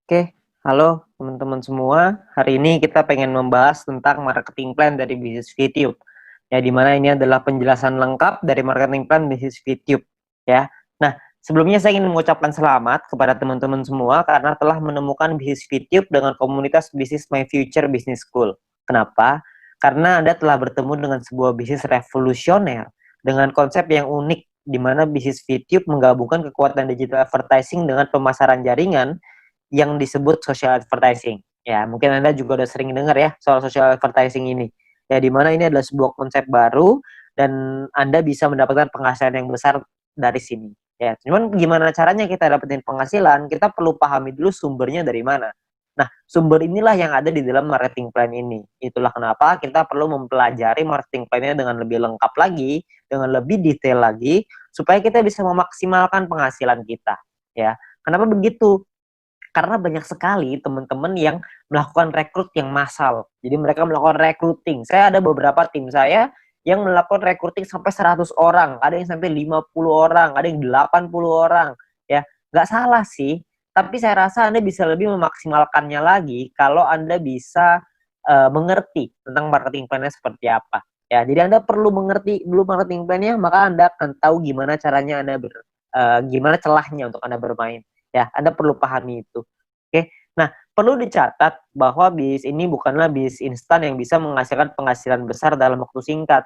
Oke, halo teman-teman semua. Hari ini kita pengen membahas tentang marketing plan dari bisnis YouTube. Ya, di mana ini adalah penjelasan lengkap dari marketing plan bisnis YouTube. Ya. Nah, sebelumnya saya ingin mengucapkan selamat kepada teman-teman semua karena telah menemukan bisnis YouTube dengan komunitas bisnis My Future Business School. Kenapa? Karena Anda telah bertemu dengan sebuah bisnis revolusioner dengan konsep yang unik di mana bisnis YouTube menggabungkan kekuatan digital advertising dengan pemasaran jaringan yang disebut social advertising. Ya, mungkin Anda juga udah sering dengar ya soal social advertising ini. Ya, di mana ini adalah sebuah konsep baru dan Anda bisa mendapatkan penghasilan yang besar dari sini. Ya, cuman gimana caranya kita dapetin penghasilan? Kita perlu pahami dulu sumbernya dari mana. Nah, sumber inilah yang ada di dalam marketing plan ini. Itulah kenapa kita perlu mempelajari marketing plan-nya dengan lebih lengkap lagi, dengan lebih detail lagi, supaya kita bisa memaksimalkan penghasilan kita. Ya, kenapa begitu? Karena banyak sekali teman-teman yang melakukan rekrut yang massal. Jadi mereka melakukan recruiting. Saya ada beberapa tim saya yang melakukan recruiting sampai 100 orang, ada yang sampai 50 orang, ada yang 80 orang. Ya, nggak salah sih, tapi saya rasa Anda bisa lebih memaksimalkannya lagi kalau Anda bisa mengerti tentang marketing plan-nya seperti apa. Ya, jadi Anda perlu mengerti dulu marketing plan-nya, maka Anda akan tahu gimana caranya gimana celahnya untuk Anda bermain. Ya, Anda perlu pahami itu. Oke. Nah, perlu dicatat bahwa bisnis ini bukanlah bisnis instan yang bisa menghasilkan penghasilan besar dalam waktu singkat.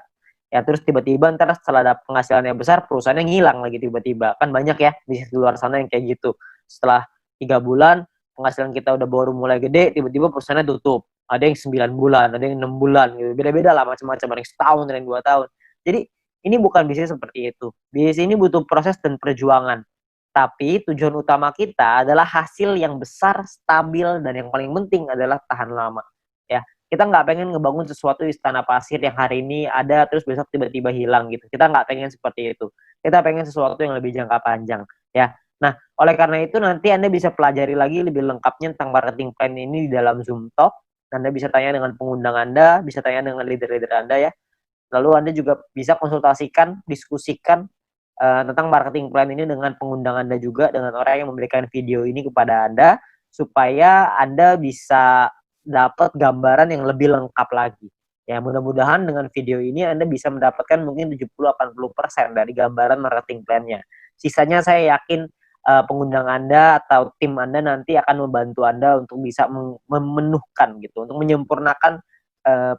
Ya, terus tiba-tiba ntar setelah ada penghasilan yang besar, perusahaannya ngilang lagi tiba-tiba. Kan banyak ya bisnis di luar sana yang kayak gitu. Setelah 3 bulan, penghasilan kita udah baru mulai gede, tiba-tiba perusahaannya tutup. Ada yang 9 bulan, ada yang 6 bulan gitu. Beda-beda lah macam-macam, ada yang setahun, ada yang 2 tahun. Jadi, ini bukan bisnis seperti itu. Bisnis ini butuh proses dan perjuangan. Tapi tujuan utama kita adalah hasil yang besar, stabil, dan yang paling penting adalah tahan lama. Ya, kita nggak pengen ngebangun sesuatu istana pasir yang hari ini ada terus besok tiba-tiba hilang gitu. Kita nggak pengen seperti itu. Kita pengen sesuatu yang lebih jangka panjang. Ya, nah oleh karena itu nanti Anda bisa pelajari lagi lebih lengkapnya tentang marketing plan ini di dalam Zoom Talk. Anda bisa tanya dengan pengundang Anda, bisa tanya dengan leader-leader Anda ya. Lalu Anda juga bisa konsultasikan, diskusikan tentang marketing plan ini dengan pengundang Anda juga, dengan orang yang memberikan video ini kepada Anda, supaya Anda bisa dapat gambaran yang lebih lengkap lagi. Ya, mudah-mudahan dengan video ini Anda bisa mendapatkan mungkin 70-80% dari gambaran marketing plan-nya. Sisanya saya yakin pengundang Anda atau tim Anda nanti akan membantu Anda untuk bisa memenuhkan gitu, untuk menyempurnakan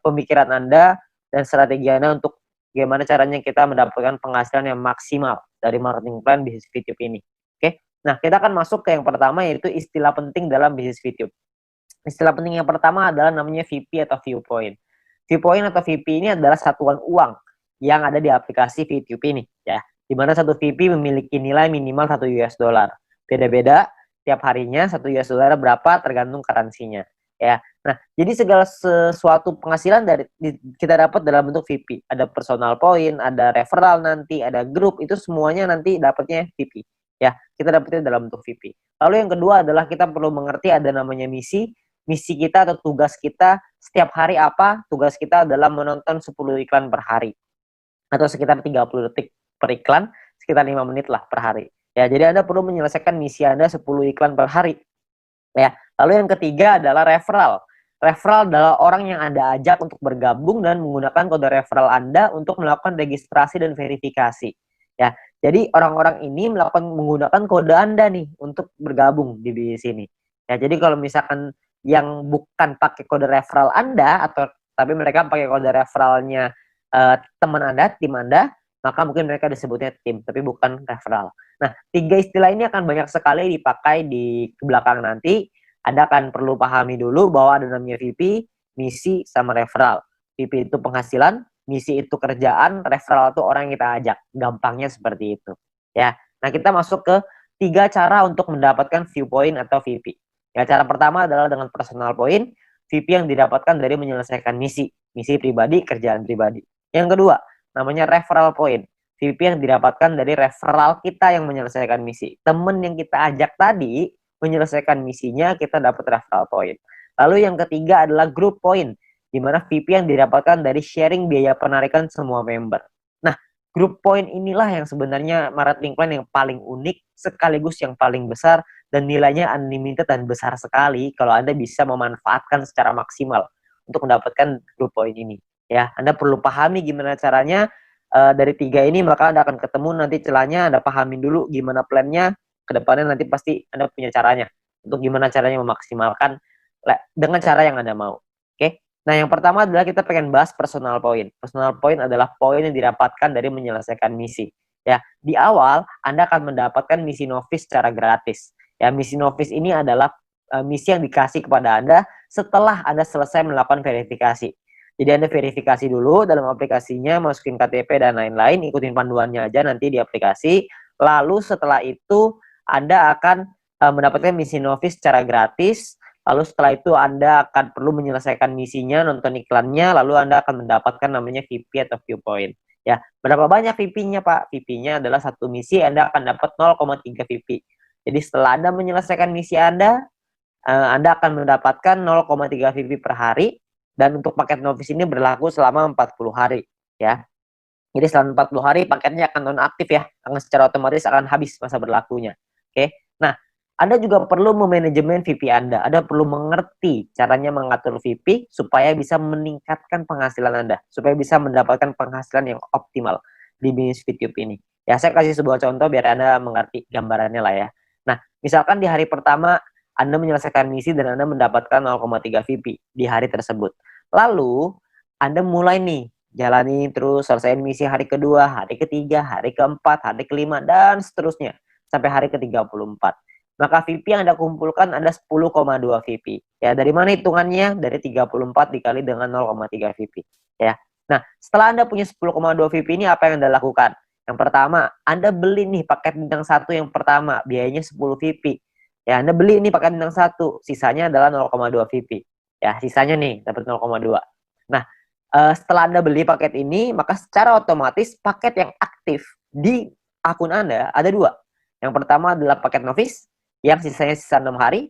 pemikiran Anda dan strategi Anda untuk gimana caranya kita mendapatkan penghasilan yang maksimal dari marketing plan bisnis YouTube ini. Oke. Nah, kita akan masuk ke yang pertama yaitu istilah penting dalam bisnis YouTube. Istilah penting yang pertama adalah namanya VP atau viewpoint. Viewpoint atau VP ini adalah satuan uang yang ada di aplikasi YouTube ini ya. Di mana satu VP memiliki nilai minimal 1 US dollar. Beda-beda tiap harinya 1 US dollar berapa tergantung currency-nya ya. Nah, jadi segala sesuatu penghasilan dari kita dapat dalam bentuk VP. Ada personal point, ada referral nanti, ada grup, itu semuanya nanti dapatnya VP. Ya, kita dapatnya dalam bentuk VP. Lalu yang kedua adalah kita perlu mengerti ada namanya misi. Misi kita atau tugas kita setiap hari apa? Tugas kita adalah menonton 10 iklan per hari. Atau sekitar 30 detik per iklan, sekitar 5 menit lah per hari. Ya, jadi Anda perlu menyelesaikan misi Anda 10 iklan per hari. Ya, lalu yang ketiga adalah referral. Referral adalah orang yang Anda ajak untuk bergabung dan menggunakan kode referral Anda untuk melakukan registrasi dan verifikasi. Ya, jadi orang-orang ini menggunakan kode Anda nih untuk bergabung di sini. Ya, jadi kalau misalkan yang bukan pakai kode referral Anda atau tapi mereka pakai kode referralnya teman Anda, tim Anda, maka mungkin mereka disebutnya tim, tapi bukan referral. Nah, 3 istilah ini akan banyak sekali dipakai di belakang nanti. Anda akan perlu pahami dulu bahwa ada namanya VP, misi, sama referral. VP itu penghasilan, misi itu kerjaan, referral itu orang yang kita ajak. Gampangnya seperti itu. Ya. Nah, kita masuk ke 3 cara untuk mendapatkan viewpoint atau VP. Ya, cara pertama adalah dengan personal point, VP yang didapatkan dari menyelesaikan misi pribadi, kerjaan pribadi. Yang kedua, namanya referral point. VP yang didapatkan dari referral kita yang menyelesaikan misi. Temen yang kita ajak tadi menyelesaikan misinya, kita dapat referral point. Lalu yang ketiga adalah group point, di mana VP yang didapatkan dari sharing biaya penarikan semua member. Nah, group point inilah yang sebenarnya marketing plan yang paling unik, sekaligus yang paling besar, dan nilainya unlimited dan besar sekali kalau Anda bisa memanfaatkan secara maksimal untuk mendapatkan grup poin ini. Ya, Anda perlu pahami gimana caranya dari 3 ini, maka Anda akan ketemu nanti celahnya, Anda pahamin dulu gimana plannya, kedepannya nanti pasti Anda punya caranya untuk gimana caranya memaksimalkan dengan cara yang Anda mau. Oke. Nah, yang pertama adalah kita pengen bahas personal point. Personal point adalah poin yang didapatkan dari menyelesaikan misi. Ya, di awal Anda akan mendapatkan misi novice secara gratis. Ya, misi novice ini adalah misi yang dikasih kepada Anda setelah Anda selesai melakukan verifikasi. Jadi Anda verifikasi dulu dalam aplikasinya, masukin KTP dan lain-lain, ikutin panduannya aja nanti di aplikasi. Lalu setelah itu Anda akan mendapatkan misi novice secara gratis. Lalu setelah itu Anda akan perlu menyelesaikan misinya, nonton iklannya, lalu Anda akan mendapatkan namanya VP atau viewpoint. Ya, berapa banyak VP-nya, Pak? VP-nya adalah satu misi Anda akan dapat 0,3 VP. Jadi setelah Anda menyelesaikan misi Anda akan mendapatkan 0,3 VP per hari, dan untuk paket novice ini berlaku selama 40 hari, ya. Jadi selama 40 hari paketnya akan non-aktif ya, karena secara otomatis akan habis masa berlakunya. Oke. Nah, Anda juga perlu memanajemen VP Anda. Anda perlu mengerti caranya mengatur VP supaya bisa meningkatkan penghasilan Anda, supaya bisa mendapatkan penghasilan yang optimal di bisnis VTube ini. Ya, saya kasih sebuah contoh biar Anda mengerti gambarannya lah ya. Nah, misalkan di hari pertama Anda menyelesaikan misi dan Anda mendapatkan 0,3 VP di hari tersebut. Lalu, Anda mulai nih jalani terus, selesaiin misi hari kedua, hari ketiga, hari keempat, hari kelima, dan seterusnya sampai hari ke-34. Maka VP yang Anda kumpulkan ada 10,2 VP. Ya, dari mana hitungannya? Dari 34 dikali dengan 0,3 VP. Ya. Nah, setelah Anda punya 10,2 VP ini, apa yang Anda lakukan? Yang pertama, Anda beli nih paket bintang 1 yang pertama, biayanya 10 VP. Ya, Anda beli ini paket bintang 1, sisanya adalah 0,2 VP. Ya, sisanya nih dapat 0,2. Nah, setelah Anda beli paket ini, maka secara otomatis paket yang aktif di akun Anda ada 2. Yang pertama adalah paket novice, yang sisanya sisa 6 hari,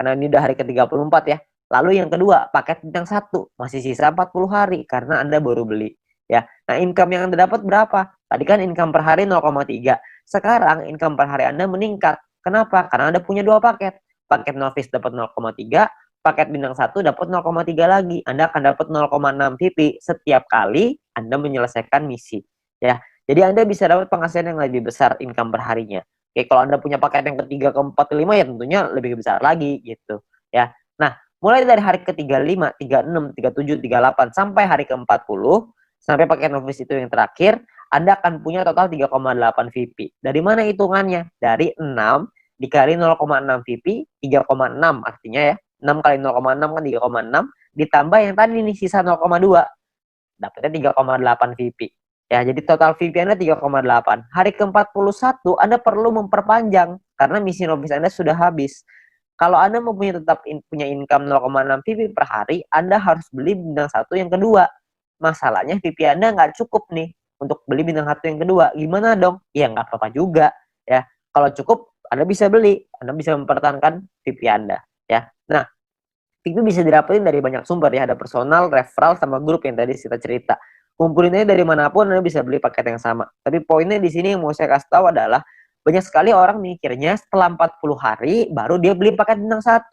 karena ini udah hari ke-34 ya. Lalu yang kedua, paket bintang 1, masih sisa 40 hari, karena Anda baru beli. Ya, nah income yang Anda dapat berapa? Tadi kan income per hari 0,3. Sekarang income per hari Anda meningkat. Kenapa? Karena Anda punya 2 paket. Paket novice dapat 0,3, paket bintang 1 dapat 0,3 lagi. Anda akan dapat 0,6 VP setiap kali Anda menyelesaikan misi. Ya, jadi Anda bisa dapat penghasilan yang lebih besar income per harinya. Oke, kalau Anda punya paket yang ketiga, keempat, kelima ya tentunya lebih besar lagi gitu. Ya. Nah, mulai dari hari ke-35, 36, 37, 38 sampai hari ke-40, sampai paket novice itu yang terakhir, Anda akan punya total 3,8 VP. Dari mana hitungannya? Dari 6 dikali 0,6 VP, 3,6 artinya ya. 6 kali 0,6 kan 3,6, ditambah yang tadi nih sisa 0,2. Dapatnya 3,8 VP. Ya, jadi total VP Anda 3,8. Hari ke-41 Anda perlu memperpanjang karena misi novice Anda sudah habis. Kalau Anda mau punya income 0,6 VP per hari, Anda harus beli bintang 1 yang kedua. Masalahnya VP Anda nggak cukup nih untuk beli bintang 1 yang kedua. Gimana dong? Ya nggak apa-apa juga. Ya, kalau cukup Anda bisa beli. Anda bisa mempertahankan VP Anda. Ya, nah itu bisa didapetin dari banyak sumber ya, ada personal, referral, sama grup yang tadi kita cerita. Kumpulinnya dari manapun Anda bisa beli paket yang sama. Tapi poinnya di sini yang mau saya kasih tahu adalah banyak sekali orang mikirnya setelah 40 hari baru dia beli paket bintang 1.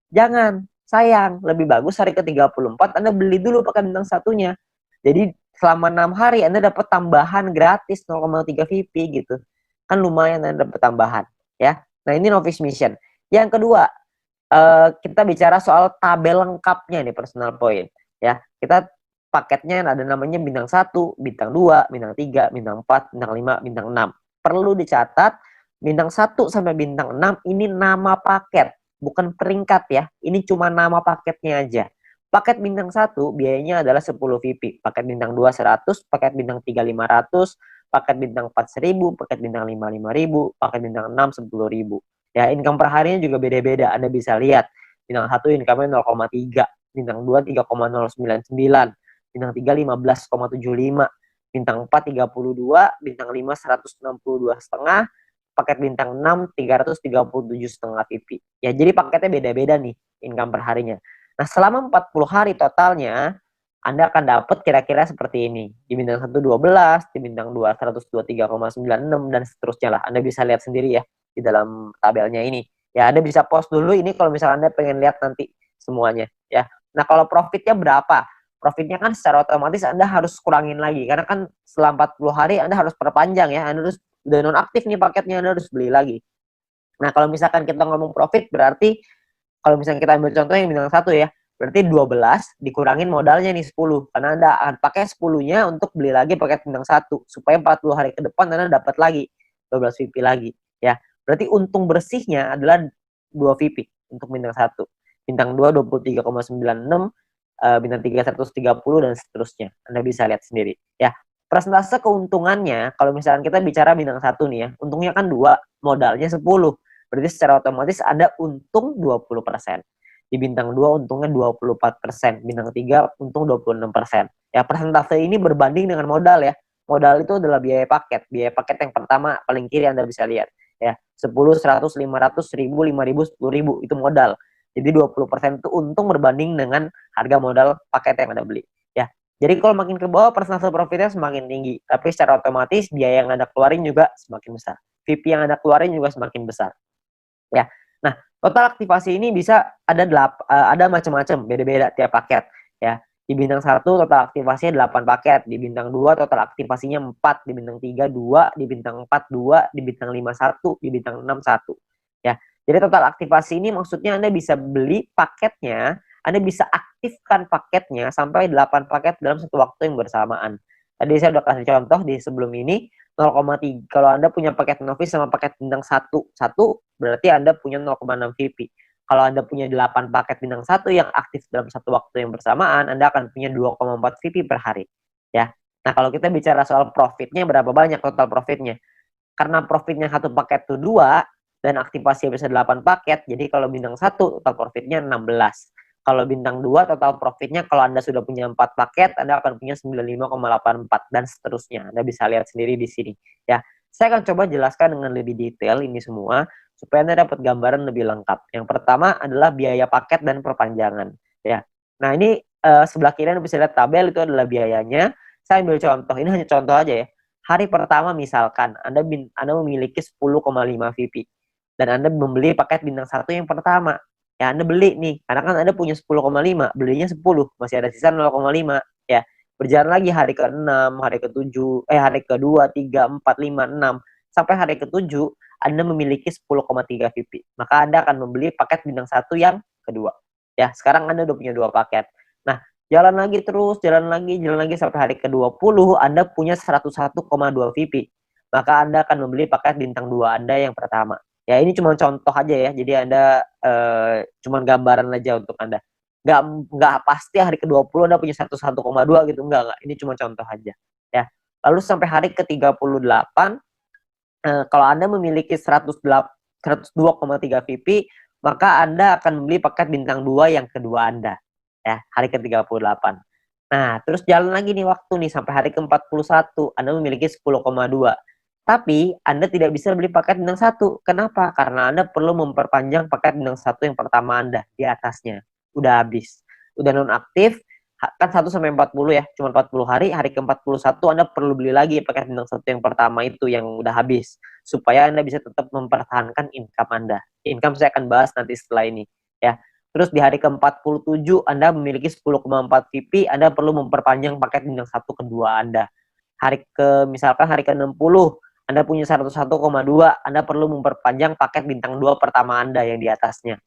Jangan, sayang, lebih bagus hari ke-34 Anda beli dulu paket bintang 1-nya. Jadi selama 6 hari Anda dapat tambahan gratis 0,3 VP gitu. Kan lumayan Anda dapat tambahan ya. Nah, ini novice mission. Yang kedua, kita bicara soal tabel lengkapnya nih personal point ya. Kita paketnya ada namanya bintang 1, bintang 2, bintang 3, bintang 4, bintang 5, bintang 6. Perlu dicatat bintang 1 sampai bintang 6 ini nama paket, bukan peringkat ya. Ini cuma nama paketnya aja. Paket bintang 1 biayanya adalah 10 VP, paket bintang 2 100, paket bintang 3 500, paket bintang 4 1000, paket bintang 5 5000, paket bintang 6 10.000. Ya, income per harinya juga beda-beda. Anda bisa lihat. Bintang 1 income-nya 0,3, bintang 2 3,099, bintang 3 15,75, bintang 4 32, bintang 5 162,5, paket bintang 6 337,5 VP. Ya, jadi paketnya beda-beda nih income per harinya. Nah, selama 40 hari totalnya Anda akan dapat kira-kira seperti ini. Di bintang 1 12, di bintang 2 123,96 dan seterusnya lah. Anda bisa lihat sendiri ya di dalam tabelnya ini Ya, Anda bisa pause dulu ini kalau misalnya Anda pengen lihat nanti semuanya ya. Nah, kalau profitnya berapa? Profitnya kan secara otomatis Anda harus kurangin lagi karena kan setelah 40 hari Anda harus perpanjang ya. Anda harus udah nonaktif nih paketnya, Anda harus beli lagi. Nah, kalau misalkan kita ngomong profit berarti kalau misalnya kita ambil contoh yang bintang 1 ya, berarti 12 dikurangin modalnya nih 10. Karena Anda akan pakai 10-nya untuk beli lagi paket bintang 1 supaya 40 hari ke depan Anda dapat lagi 12 VP lagi ya. Berarti untung bersihnya adalah 2 VP untuk bintang 1. Bintang 2 23,96, bintang 3 130 dan seterusnya. Anda bisa lihat sendiri ya. Persentase keuntungannya kalau misalkan kita bicara bintang 1 nih ya, untungnya kan 2, modalnya 10. Berarti secara otomatis ada untung 20%. Di bintang 2 untungnya 24%, bintang 3 untung 26%. Ya, persentase ini berbanding dengan modal ya. Modal itu adalah biaya paket. Biaya paket yang pertama paling kiri Anda bisa lihat ya. 10, 100, 500, 1000, 5000, 10.000 itu modal. Jadi 20% itu untung berbanding dengan harga modal paket yang Anda beli ya. Jadi kalau makin ke bawah persentase profitnya semakin tinggi, tapi secara otomatis biaya yang Anda keluarin juga semakin besar. VP yang Anda keluarin juga semakin besar. Ya. Nah, total aktivasi ini bisa ada macam-macam, beda-beda tiap paket ya. Di bintang 1 total aktivasinya 8 paket, di bintang 2 total aktivasinya 4, di bintang 3 2, di bintang 4 2, di bintang 5 1, di bintang 6 1. Ya. Jadi total aktivasi ini maksudnya Anda bisa beli paketnya, Anda bisa aktifkan paketnya sampai 8 paket dalam satu waktu yang bersamaan. Tadi saya udah kasih contoh di sebelum ini 0,3. Kalau Anda punya paket novice sama paket bintang 1, berarti Anda punya 0,6 VP. Kalau Anda punya 8 paket bintang 1 yang aktif dalam satu waktu yang bersamaan, Anda akan punya 2,4 VP per hari. Ya. Nah, kalau kita bicara soal profitnya, berapa banyak total profitnya? Karena profitnya satu paket itu 2, dan aktivasi bisa 8 paket, jadi kalau bintang 1 total profitnya 16. Kalau bintang 2 total profitnya kalau Anda sudah punya 4 paket, Anda akan punya 95,84 dan seterusnya. Anda bisa lihat sendiri di sini ya. Saya akan coba jelaskan dengan lebih detail ini semua supaya Anda dapat gambaran lebih lengkap. Yang pertama adalah biaya paket dan perpanjangan ya. Nah, ini sebelah kiri Anda bisa lihat tabel itu adalah biayanya. Saya ambil contoh, ini hanya contoh aja ya. Hari pertama misalkan Anda memiliki 10,5 VP dan Anda membeli paket bintang 1 yang pertama. Ya, Anda beli nih, karena kan Anda punya 10,5, belinya 10, masih ada sisa 0,5 ya. Berjalan lagi hari ke-6, hari ke-7, hari ke-2, 3, 4, 5, 6 sampai hari ke-7 Anda memiliki 10,3 VP. Maka Anda akan membeli paket bintang 1 yang kedua. Ya, sekarang Anda udah punya 2 paket. Nah, jalan lagi terus, jalan lagi sampai hari ke-20 Anda punya 101,2 VP. Maka Anda akan membeli paket bintang 2 Anda yang pertama. Ya, ini cuma contoh aja ya. Jadi Anda cuma gambaran aja untuk Anda. Nggak pasti hari ke-20 Anda punya 101,2 gitu. Enggak. Ini cuma contoh aja. Ya. Lalu sampai hari ke-38, kalau Anda memiliki 102,3 VP, maka Anda akan membeli paket bintang 2 yang kedua Anda. Ya, hari ke-38. Nah, terus jalan lagi nih waktu nih sampai hari ke-41, Anda memiliki 10,2. Tapi Anda tidak bisa beli paket bintang 1. Kenapa? Karena Anda perlu memperpanjang paket bintang 1 yang pertama Anda di atasnya. Udah habis. Udah nonaktif, kan 1 sampai 40 ya, cuma 40 hari, hari ke-41 Anda perlu beli lagi paket bintang 1 yang pertama itu yang udah habis. Supaya Anda bisa tetap mempertahankan income Anda. Income saya akan bahas nanti setelah ini. Ya. Terus di hari ke-47 Anda memiliki 10,4 VP, Anda perlu memperpanjang paket bintang 1 kedua Anda. Misalkan hari ke-60 Anda punya 101,2, Anda perlu memperpanjang paket bintang 2 pertama Anda yang di atasnya.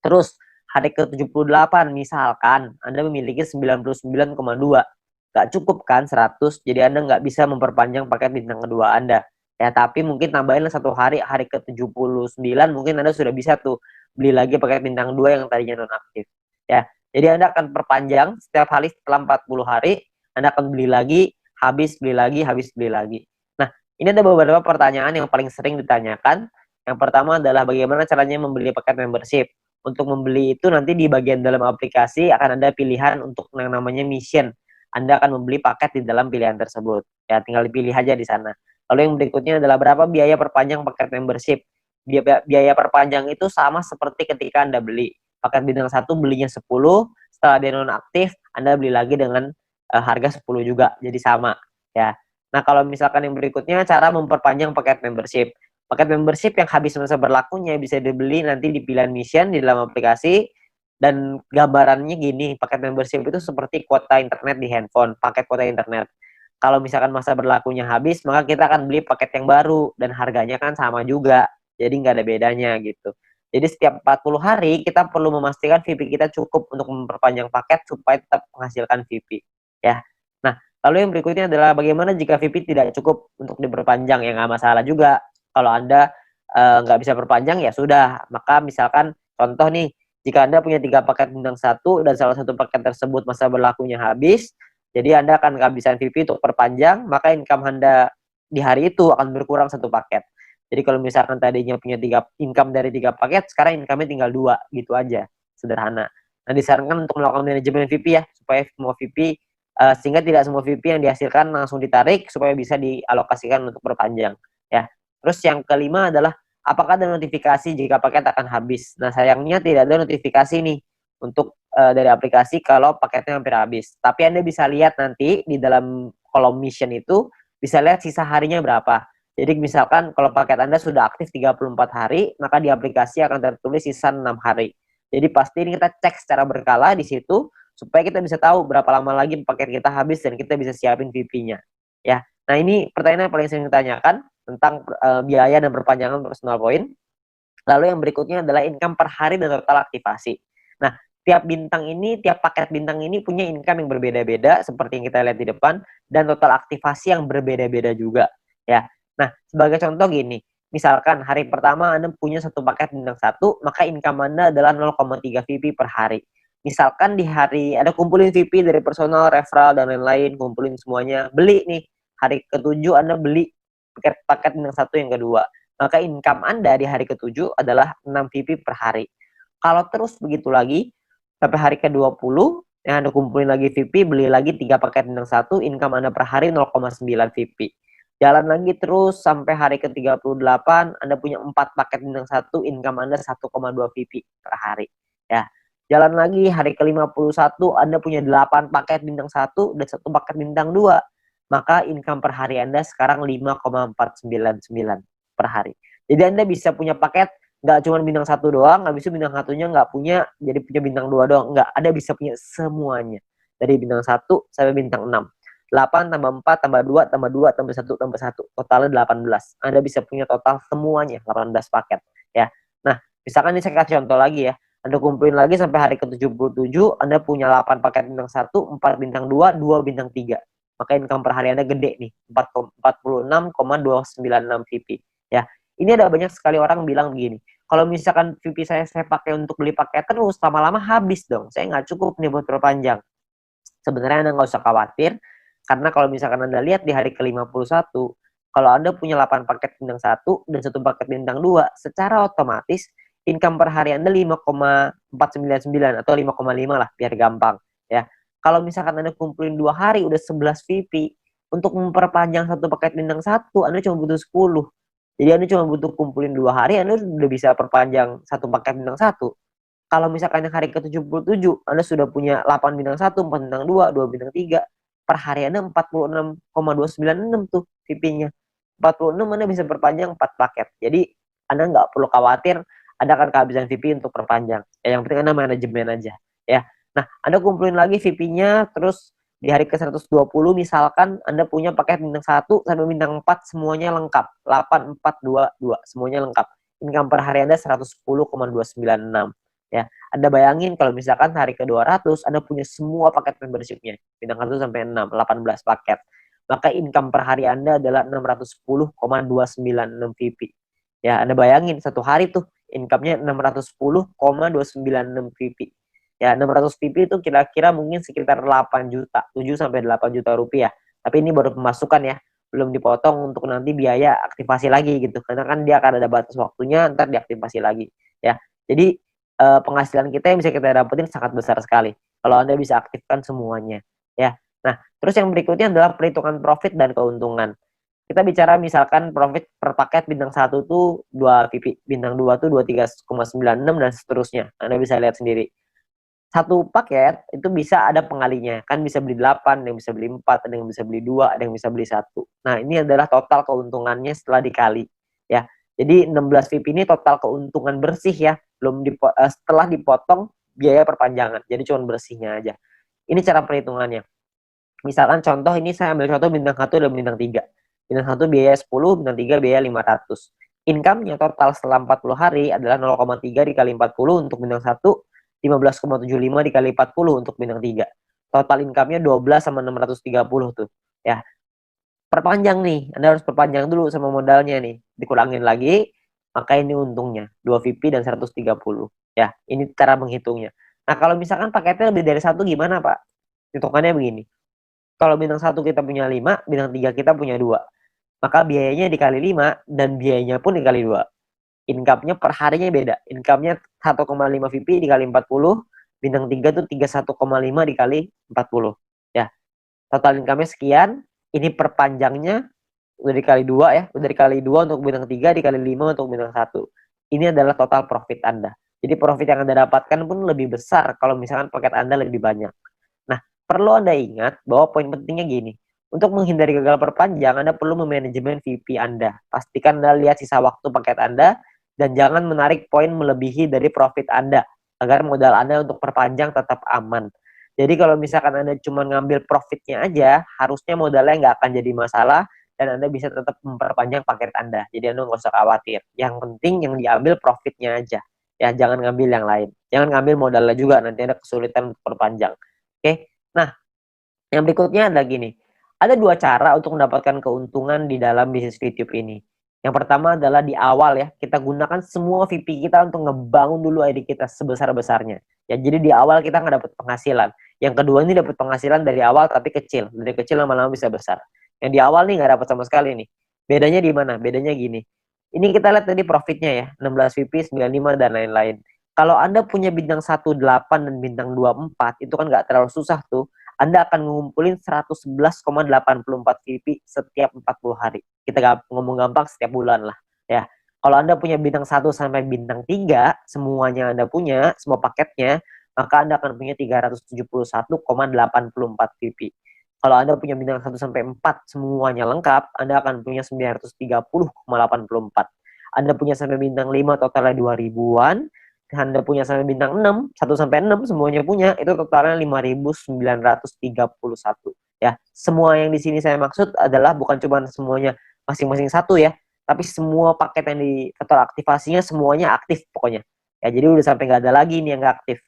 Terus hari ke-78 misalkan Anda memiliki 99,2. Nggak cukup kan 100, jadi Anda nggak bisa memperpanjang paket bintang kedua Anda. Ya, tapi mungkin tambahin satu hari, hari ke-79 mungkin Anda sudah bisa tuh beli lagi paket bintang 2 yang tadinya nonaktif. Ya, jadi Anda akan perpanjang setiap hari setelah 40 hari, Anda akan beli lagi, habis beli lagi, habis beli lagi. Nah, ini ada beberapa pertanyaan yang paling sering ditanyakan. Yang pertama adalah bagaimana caranya membeli paket membership. Untuk membeli itu nanti di bagian dalam aplikasi akan ada pilihan untuk yang namanya mission. Anda akan membeli paket di dalam pilihan tersebut. Ya, tinggal dipilih aja di sana. Lalu yang berikutnya adalah berapa biaya perpanjang paket membership. Biaya perpanjang itu sama seperti ketika Anda beli. Paket bintang 1 belinya 10, setelah dia nonaktif, Anda beli lagi dengan harga 10 juga. Jadi sama. Ya. Nah, kalau misalkan yang berikutnya cara memperpanjang paket membership. Paket membership yang habis masa berlakunya bisa dibeli nanti di pilihan mission di dalam aplikasi, dan gambarannya gini, paket membership itu seperti kuota internet di handphone, paket kuota internet. Kalau misalkan masa berlakunya habis, maka kita akan beli paket yang baru dan harganya kan sama juga. Jadi nggak ada bedanya gitu. Jadi setiap 40 hari kita perlu memastikan VP kita cukup untuk memperpanjang paket supaya tetap menghasilkan VP. Ya. Nah, lalu yang berikutnya adalah bagaimana jika VP tidak cukup untuk diperpanjang, ya nggak masalah juga. Kalau Anda nggak bisa perpanjang ya sudah, maka misalkan contoh nih, jika Anda punya 3 paket bintang 1 dan salah satu paket tersebut masa berlakunya habis, jadi Anda akan kehabisan VP untuk perpanjang, maka income Anda di hari itu akan berkurang 1 paket. Jadi kalau misalkan tadinya punya 3 income dari 3 paket, sekarang income-nya tinggal 2, gitu aja. Sederhana. Nah, disarankan untuk melakukan manajemen VP ya, supaya semua VP sehingga tidak semua VP yang dihasilkan langsung ditarik supaya bisa dialokasikan untuk perpanjang ya. Terus yang kelima adalah apakah ada notifikasi jika paket akan habis. Nah, sayangnya tidak ada notifikasi nih untuk dari aplikasi kalau paketnya hampir habis. Tapi Anda bisa lihat nanti di dalam kolom mission itu bisa lihat sisa harinya berapa. Jadi misalkan kalau paket Anda sudah aktif 34 hari, maka di aplikasi akan tertulis sisa 6 hari. Jadi pasti ini kita cek secara berkala di situ supaya kita bisa tahu berapa lama lagi paket kita habis dan kita bisa siapin VP-nya. Ya. Nah, ini pertanyaan yang paling sering ditanyakan tentang biaya dan perpanjangan personal point. Lalu yang berikutnya adalah income per hari dan total aktivasi. Nah, tiap paket bintang ini punya income yang berbeda-beda seperti yang kita lihat di depan dan total aktivasi yang berbeda-beda juga, ya. Nah, sebagai contoh gini, misalkan hari pertama Anda punya 1 paket bintang 1, maka income Anda adalah 0,3 VP per hari. Misalkan di hari ada kumpulin VP dari personal, referral dan lain-lain, kumpulin semuanya, beli nih. Hari ke-7 Anda beli paket bintang 1 yang kedua, maka income Anda di hari ke-7 adalah 6 VP per hari. Kalau terus begitu lagi, sampai hari ke-20, yang Anda kumpulin lagi VP, beli lagi 3 paket bintang 1, income Anda per hari 0,9 VP. Jalan lagi terus sampai hari ke-38, Anda punya 4 paket bintang 1, income Anda 1,2 VP per hari. Ya. Jalan lagi hari ke-51, Anda punya 8 paket bintang 1 dan 1 paket bintang 2. Maka income per hari Anda sekarang 5,499 per hari. Jadi Anda bisa punya paket nggak cuma bintang 1 doang, habis itu bintang 1-nya nggak punya, jadi punya bintang 2 doang. Nggak, Anda bisa punya semuanya. Dari bintang 1 sampai bintang 6. 8 tambah 4 tambah 2 tambah 2 tambah 1 tambah 1. Totalnya 18. Anda bisa punya total semuanya 18 paket. Ya. Nah, misalkan ini saya kasih contoh lagi ya. Anda kumpulin lagi sampai hari ke-77, Anda punya 8 paket bintang 1, 4 bintang 2, 2 bintang 3. Maka income per hari Anda gede nih, 46,296 VP. Ya, ini ada banyak sekali orang bilang begini, kalau misalkan VP saya pakai untuk beli paket terus, lama-lama habis dong. Saya nggak cukup nih buat perpanjang. Sebenarnya Anda nggak usah khawatir, karena kalau misalkan Anda lihat di hari ke-51, kalau Anda punya 8 paket bintang 1 dan 1 paket bintang 2, secara otomatis income per hari Anda 5,499 atau 5,5 lah biar gampang ya. Kalau misalkan Anda kumpulin 2 hari udah 11 VP, untuk memperpanjang 1 paket bintang 1 Anda cuma butuh 10. Jadi Anda cuma butuh kumpulin 2 hari Anda udah bisa perpanjang 1 paket bintang 1. Kalau misalkan yang hari ke-77 Anda sudah punya 8 bintang 1, 4 bintang 2, 2 bintang 3, per hari Anda 46,296 tuh VP-nya. 46 Anda bisa perpanjang 4 paket. Jadi Anda nggak perlu khawatir Anda akan kehabisan VP untuk perpanjang. Ya, yang penting Anda manajemen aja ya. Nah, Anda kumpulin lagi VP-nya, terus di hari ke-120 misalkan Anda punya paket bintang 1 sampai bintang 4 semuanya lengkap. 8, 4, 2, 2 semuanya lengkap. Income per hari Anda 110,296 ya. Anda bayangin kalau misalkan hari ke-200 Anda punya semua paket membership-nya, bintang 1 sampai 6, 18 paket. Maka income per hari Anda adalah 610,296 VP. Ya, Anda bayangin satu hari tuh income-nya 610,296 VP. Ya, 600 VP itu kira-kira mungkin sekitar 8 juta, 7 sampai 8 juta rupiah. Tapi ini baru pemasukan ya, belum dipotong untuk nanti biaya aktivasi lagi gitu. Karena kan dia akan ada batas waktunya, ntar diaktifasi lagi. Ya, jadi penghasilan kita yang bisa kita dapetin sangat besar sekali kalau Anda bisa aktifkan semuanya ya. Nah, terus yang berikutnya adalah perhitungan profit dan keuntungan. Kita bicara misalkan profit per paket bintang 1 tuh 2 VP, bintang 2 tuh 23,96 dan seterusnya. Anda bisa lihat sendiri. Satu paket itu bisa ada pengalinya. Kan bisa beli 8, ada yang bisa beli 4, ada yang bisa beli 2, ada yang bisa beli 1. Nah, ini adalah total keuntungannya setelah dikali ya. Jadi 16 VIP ini total keuntungan bersih ya, setelah dipotong biaya perpanjangan. Jadi cuma bersihnya aja. Ini cara perhitungannya. Misalkan contoh ini saya ambil contoh bintang 1 dan bintang 3. Bintang 1 biaya 10, bintang 3 biaya 500. Income-nya total setelah 40 hari adalah 0,3 dikali 40 untuk bintang 1, 15,75 dikali 40 untuk bintang 3. Total income-nya 12 sama 630 tuh. Ya, perpanjang nih, Anda harus perpanjang dulu sama modalnya nih, dikurangin lagi, maka ini untungnya 2 VP dan 130 ya. Ini cara menghitungnya. Nah, kalau misalkan paketnya lebih dari satu gimana, Pak? Hitungannya begini. Kalau bintang 1 kita punya 5, bintang 3 kita punya 2. Maka biayanya dikali 5 dan biayanya pun dikali 2. Income-nya per harinya beda. Income-nya 1,5 VP dikali 40, bintang 3 tuh 31,5 dikali 40 ya. Total income-nya sekian, ini perpanjangnya udah dikali 2 ya, udah dikali 2 untuk bintang 3, dikali 5 untuk bintang 1. Ini adalah total profit Anda. Jadi profit yang Anda dapatkan pun lebih besar kalau misalkan paket Anda lebih banyak. Nah, perlu Anda ingat bahwa poin pentingnya gini. Untuk menghindari gagal perpanjang, Anda perlu memanajemen VP Anda. Pastikan Anda lihat sisa waktu paket Anda dan jangan menarik poin melebihi dari profit Anda agar modal Anda untuk perpanjang tetap aman. Jadi kalau misalkan Anda cuma ngambil profitnya aja, harusnya modalnya nggak akan jadi masalah dan Anda bisa tetap memperpanjang paket Anda. Jadi Anda nggak usah khawatir. Yang penting yang diambil profitnya aja. Ya, jangan ngambil yang lain. Jangan ngambil modalnya juga, nanti Anda kesulitan untuk perpanjang. Oke? Nah, yang berikutnya adalah gini. Ada dua cara untuk mendapatkan keuntungan di dalam bisnis YouTube ini. Yang pertama adalah di awal ya, kita gunakan semua VP kita untuk ngebangun dulu ID kita sebesar-besarnya. Ya, jadi di awal kita nggak dapat penghasilan. Yang kedua ini dapat penghasilan dari awal tapi kecil. Dari kecil lama-lama bisa besar. Yang di awal nih nggak dapat sama sekali nih. Bedanya di mana? Bedanya gini. Ini kita lihat tadi profitnya ya, 16 VP, 95 dan lain-lain. Kalau Anda punya bintang 18 dan bintang 24, itu kan nggak terlalu susah tuh. Anda akan ngumpulin 111,84 VP setiap 40 hari. Kita ngomong gampang setiap bulan lah ya. Kalau Anda punya bintang 1 sampai bintang 3, semuanya Anda punya, semua paketnya, maka Anda akan punya 371,84 VP. Kalau Anda punya bintang 1 sampai 4 semuanya lengkap, Anda akan punya 930,84. Anda punya sampai bintang 5 totalnya 2000-an, Anda punya sampai bintang 6, 1 sampai 6 semuanya punya, itu totalnya 5.931 ya. Semua yang di sini saya maksud adalah bukan cuma semuanya masing-masing satu ya, tapi semua paket yang di total aktivasinya semuanya aktif pokoknya. Ya, jadi udah sampai nggak ada lagi ini yang nggak aktif.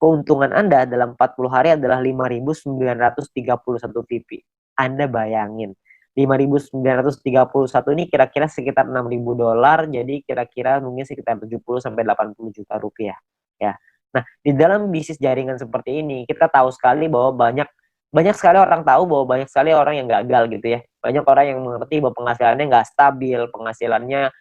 Keuntungan Anda dalam 40 hari adalah 5.931 VP. Anda bayangin, 5.931 ini kira-kira sekitar $6.000, jadi kira-kira mungkin sekitar 70 sampai 80 juta rupiah ya. Nah, di dalam bisnis jaringan seperti ini kita tahu sekali bahwa banyak sekali orang tahu bahwa banyak sekali orang yang gagal gitu ya. Banyak orang yang mengerti bahwa penghasilannya nggak stabil, penghasilannya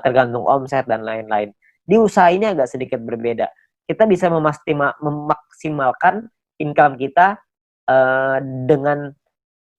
tergantung omset dan lain-lain. Di usaha ini agak sedikit berbeda. Kita bisa memaksimalkan income kita dengan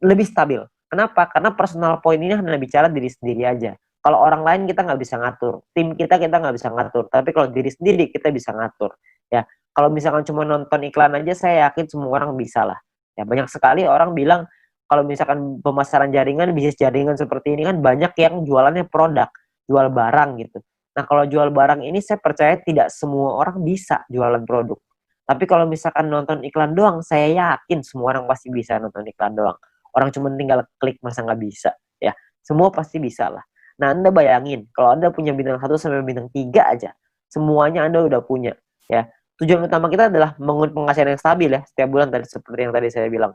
lebih stabil. Kenapa? Karena personal point ini hanya bicara diri sendiri aja. Kalau orang lain kita nggak bisa ngatur, tim kita nggak bisa ngatur. Tapi kalau diri sendiri kita bisa ngatur. Ya, kalau misalkan cuma nonton iklan aja, saya yakin semua orang bisa lah. Ya, banyak sekali orang bilang kalau misalkan pemasaran jaringan, bisnis jaringan seperti ini kan banyak yang jualannya produk, jual barang gitu. Nah, kalau jual barang ini saya percaya tidak semua orang bisa jualan produk. Tapi kalau misalkan nonton iklan doang, saya yakin semua orang pasti bisa nonton iklan doang. Orang cuma tinggal klik, masa nggak bisa ya. Semua pasti bisa lah. Nah, Anda bayangin kalau Anda punya bintang 1 sampai bintang 3 aja, semuanya Anda udah punya ya. Tujuan utama kita adalah membangun penghasilan yang stabil ya setiap bulan, tadi seperti yang tadi saya bilang.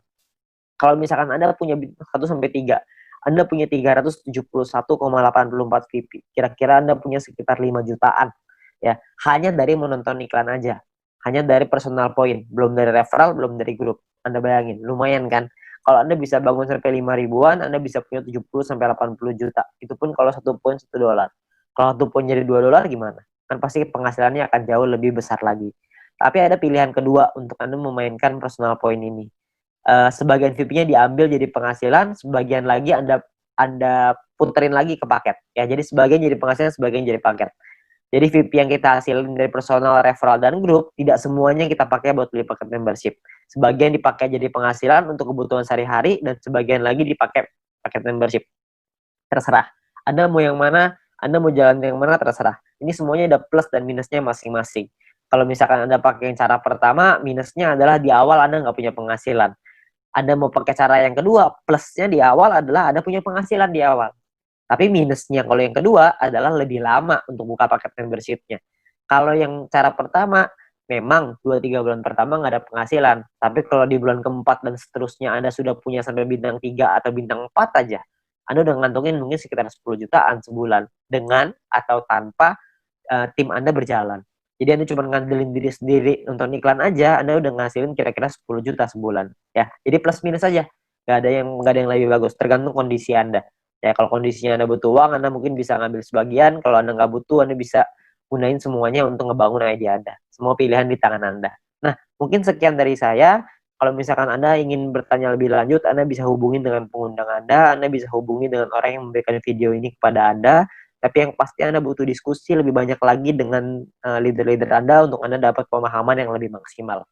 Kalau misalkan Anda punya bintang 1 sampai 3, Anda punya 371,84 VP. Kira-kira Anda punya sekitar 5 jutaan ya, hanya dari menonton iklan aja. Hanya dari personal point, belum dari referral, belum dari grup. Anda bayangin, lumayan kan? Kalau Anda bisa bangun sampai 5 ribuan, Anda bisa punya 70 sampai 80 juta. Itu pun kalau satu poin $1. Kalau satu poin jadi $2 gimana? Kan pasti penghasilannya akan jauh lebih besar lagi. Tapi ada pilihan kedua untuk Anda memainkan personal point ini. Sebagian VP-nya diambil jadi penghasilan, sebagian lagi Anda puterin lagi ke paket. Ya, jadi sebagian jadi penghasilan, sebagian jadi paket. Jadi VP yang kita hasilin dari personal, referral, dan grup, tidak semuanya kita pakai buat beli paket membership. Sebagian dipakai jadi penghasilan untuk kebutuhan sehari-hari, dan sebagian lagi dipakai paket membership. Terserah. Anda mau yang mana, Anda mau jalan yang mana terserah. Ini semuanya ada plus dan minusnya masing-masing. Kalau misalkan Anda pakai yang cara pertama, minusnya adalah di awal Anda nggak punya penghasilan. Anda mau pakai cara yang kedua, plusnya di awal adalah Anda punya penghasilan di awal. Tapi minusnya kalau yang kedua adalah lebih lama untuk buka paket membership-nya. Kalau yang cara pertama, memang 2-3 bulan pertama nggak ada penghasilan. Tapi kalau di bulan keempat dan seterusnya Anda sudah punya sampai bintang 3 atau bintang 4 aja, Anda udah ngantongin mungkin sekitar 10 jutaan sebulan dengan atau tanpa tim Anda berjalan. Jadi Anda cuma ngandelin diri sendiri nonton iklan aja, Anda udah ngasilin kira-kira 10 juta sebulan. Ya, jadi plus minus aja. Gak ada yang lebih bagus, tergantung kondisi Anda. Ya, kalau kondisinya Anda butuh uang, Anda mungkin bisa ngambil sebagian. Kalau Anda nggak butuh, Anda bisa gunain semuanya untuk ngebangun ide Anda. Semua pilihan di tangan Anda. Nah, mungkin sekian dari saya. Kalau misalkan Anda ingin bertanya lebih lanjut, Anda bisa hubungi dengan pengundang Anda bisa hubungi dengan orang yang memberikan video ini kepada Anda. Tapi yang pasti Anda butuh diskusi lebih banyak lagi dengan leader-leader Anda untuk Anda dapat pemahaman yang lebih maksimal.